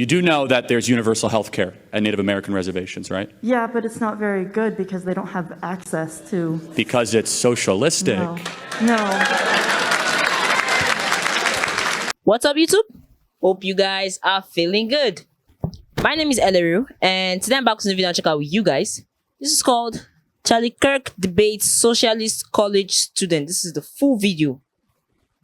You do know that there's universal health care at Native American reservations, right? Yeah, but it's not very good because they don't have access to... Because it's socialistic. No. What's up, YouTube? Hope you guys are feeling good. My name is Eleru, and today I'm back to the video and check out with you guys. This is called Charlie Kirk Debates Socialist College Student. This is the full video.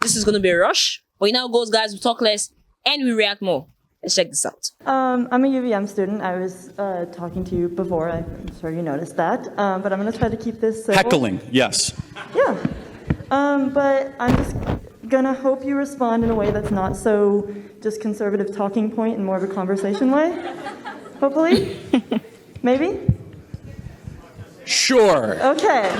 This is going to be a rush, but now goes, guys. We talk less and we react more. Let's check this out. I'm a UVM student. I was talking to you before. I'm sure you noticed that. But I'm going to try to keep this civil. Heckling, yes. Yeah. But I'm just going to hope you respond in a way that's not so just conservative talking point and more of a conversation way. Hopefully. Maybe? Sure. Okay.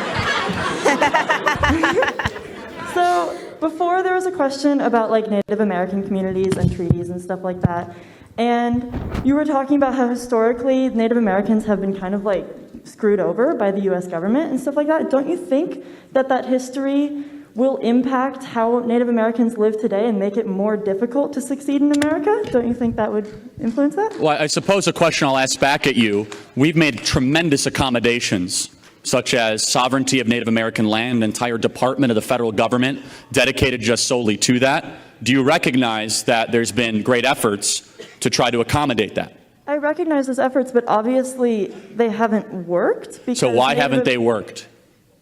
So before there was a question about like Native American communities and treaties and stuff like that, and you were talking about how historically Native Americans have been kind of like screwed over by the US government and stuff like that. Don't you think that that history will impact how Native Americans live today and make it more difficult to succeed in America? Don't you think that would influence that? Well, I suppose a question I'll ask back at you, we've made tremendous accommodations, such as sovereignty of Native American land, an entire department of the federal government dedicated just solely to that. Do you recognize that there's been great efforts to try to accommodate that? I recognize those efforts, but obviously they haven't worked. So why haven't they worked?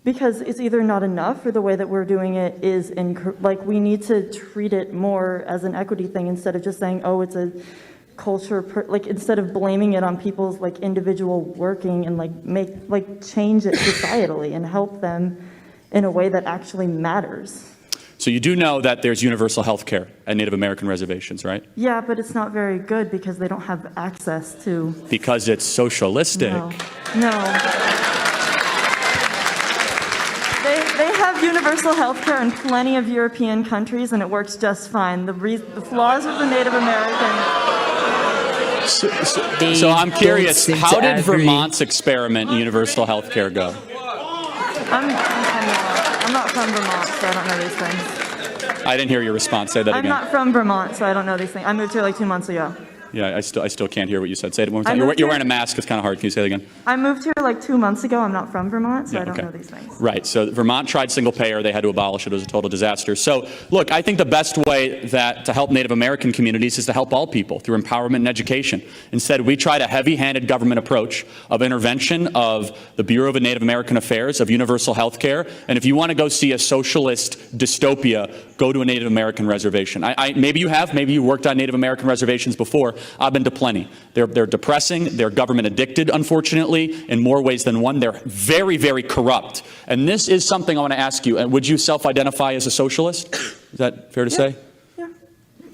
Because it's either not enough or the way that we're doing it is, like, we need to treat it more as an equity thing instead of just saying, oh, it's a culture, like, instead of blaming it on people's, like, individual working and, like, change it societally and help them in a way that actually matters. So you do know that there's universal health care at Native American reservations, right? Yeah, but it's not very good because they don't have access to... Because it's socialistic. No. They have universal health care in plenty of European countries, and it works just fine. The flaws of the Native American... So I'm curious, how did Vermont's experiment in universal health care go? I'm not from Vermont, so I don't know these things. I didn't hear your response. Say that again. I'm not from Vermont, so I don't know these things. I moved here like 2 months ago. Yeah, I still can't hear what you said. Say it one more time. You're wearing a mask. It's kind of hard. Can you say that again? I moved here like 2 months ago. I'm not from Vermont, so I don't know these things. Right. So Vermont tried single payer. They had to abolish it. It was a total disaster. So look, I think the best way to help Native American communities is to help all people through empowerment and education. Instead, we tried a heavy-handed government approach of intervention of the Bureau of Native American Affairs, of universal health care. And if you want to go see a socialist dystopia, go to a Native American reservation. Maybe you have. Maybe you worked on Native American reservations before. I've been to plenty. They're depressing. They're government addicted, unfortunately, in more ways than one. They're very, very corrupt. And this is something I want to ask you. Would you self-identify as a socialist? Is that fair to say? Yeah.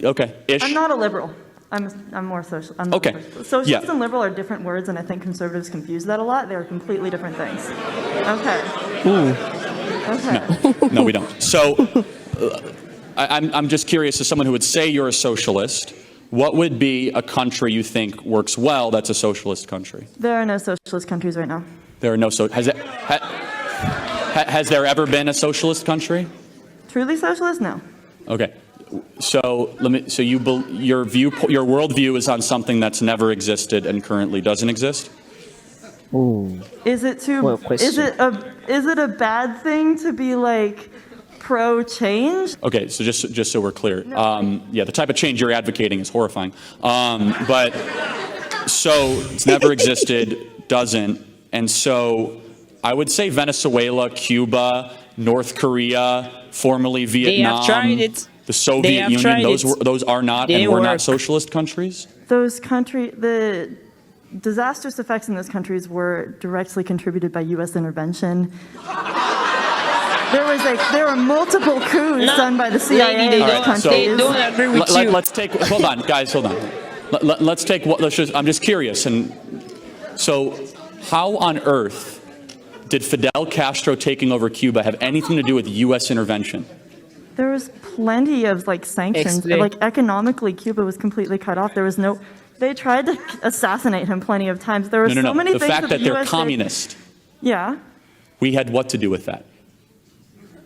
Okay. Ish. I'm not a liberal. I'm more social. I'm okay. Socialist and liberal are different words, and I think conservatives confuse that a lot. They're completely different things. Okay. Ooh. Okay. No, we don't. So I'm just curious, as someone who would say you're a socialist, what would be a country you think works well that's a socialist country? There are no socialist countries right now. There are no has there ever been a socialist country? Truly socialist? No. Okay. So your worldview is on something that's never existed and currently doesn't exist? Ooh. Is it a bad thing to be like pro-change? Okay, so just so we're clear, yeah, the type of change you're advocating is horrifying. But so it's never existed, doesn't, and so I would say Venezuela, Cuba, North Korea, formerly Vietnam, they have tried it. The Soviet Union. Those are not and were not socialist countries. The disastrous effects in those countries were directly contributed by U.S. intervention. There were multiple coups done by the CIA in those countries. They don't agree with you. Let's take. Hold on, guys. Hold on. Let's take. I'm just curious. And so, how on earth did Fidel Castro taking over Cuba have anything to do with U.S. intervention? There was plenty of like sanctions. Like economically, Cuba was completely cut off. There was no. They tried to assassinate him plenty of times. There were so many things. The fact that they're communist. Yeah. We had what to do with that?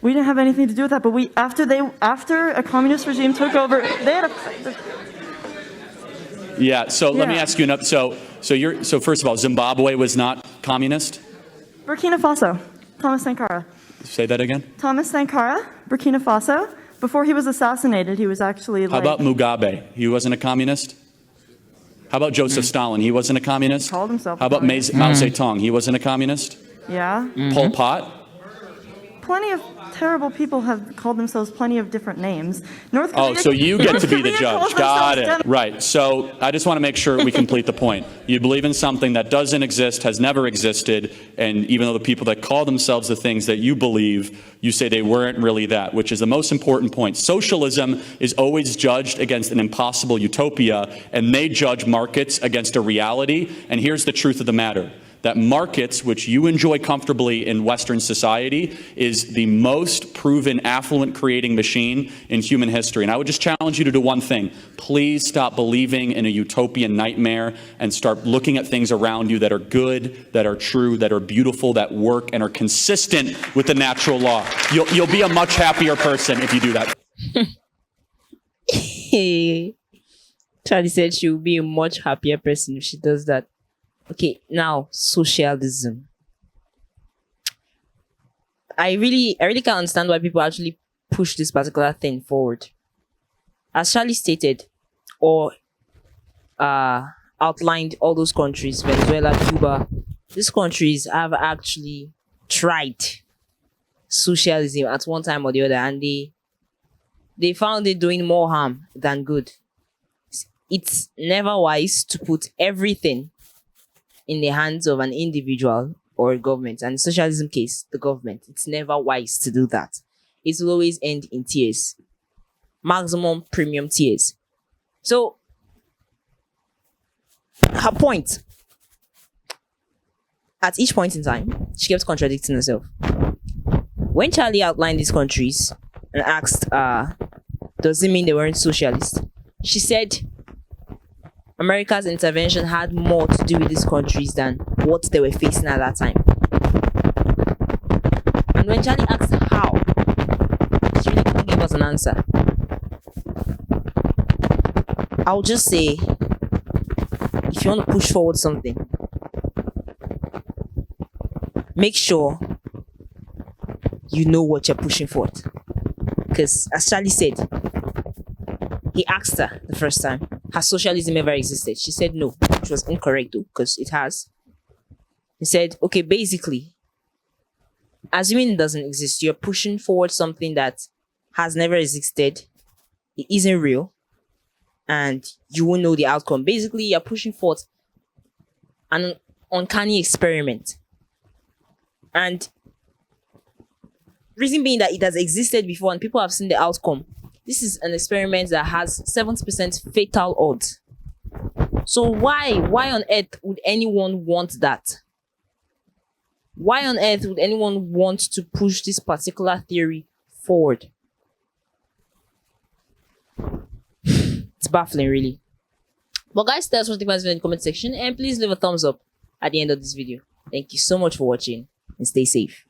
We didn't have anything to do with that, but after a communist regime took over, they had Yeah. So let me Yeah. ask you another. So first of all, Zimbabwe was not communist. Burkina Faso, Thomas Sankara. Say that again. Thomas Sankara, Burkina Faso. Before he was assassinated, he was actually How about Mugabe? He wasn't a communist. How about Joseph Stalin? He wasn't a communist. Called himself How a about communist. Mao Zedong? He wasn't a communist. Yeah. Pol Pot. Plenty of terrible people have called themselves plenty of different names. North Korea. Oh, so you get to be the North Korea judge. calls Got themselves it. Right. So I just want to make sure we complete the point. You believe in something that doesn't exist, has never existed, and even though the people that call themselves the things that you believe, you say they weren't really that, which is the most important point. Socialism is always judged against an impossible utopia, and they judge markets against a reality. And here's the truth of the matter. That markets, which you enjoy comfortably in Western society, is the most proven affluent creating machine in human history. And I would just challenge you to do one thing. Please stop believing in a utopian nightmare and start looking at things around you that are good, that are true, that are beautiful, that work, and are consistent with the natural law. You'll be a much happier person if you do that. Charlie said she will be a much happier person if she does that. Okay, now socialism. I really can't understand why people actually push this particular thing forward. As Charlie stated, or outlined all those countries, Venezuela, Cuba, these countries have actually tried socialism at one time or the other, and they found it doing more harm than good. It's never wise to put everything in the hands of an individual or a government. And in socialism case, the government. It's never wise to do that. It will always end in tears. Maximum premium tears. So, her point. At each point in time, she kept contradicting herself. When Charlie outlined these countries and asked, does it mean they weren't socialist? She said, America's intervention had more to do with these countries than what they were facing at that time. And when Charlie asked how, she really couldn't give us an answer. I'll just say, if you want to push forward something, make sure you know what you're pushing forward. Because as Charlie said, he asked her the first time, has socialism ever existed? She said no, which was incorrect though, because it has. He said, okay, basically, assuming it doesn't exist, you're pushing forward something that has never existed, it isn't real, and you won't know the outcome. Basically, you're pushing forth an uncanny experiment. And reason being that it has existed before and people have seen the outcome. This is an experiment that has 70% fatal odds. So why on earth would anyone want that? Why on earth would anyone want to push this particular theory forward? It's baffling, really. But guys, tell us what you think in the comment section, and please leave a thumbs up at the end of this video. Thank you so much for watching, and stay safe.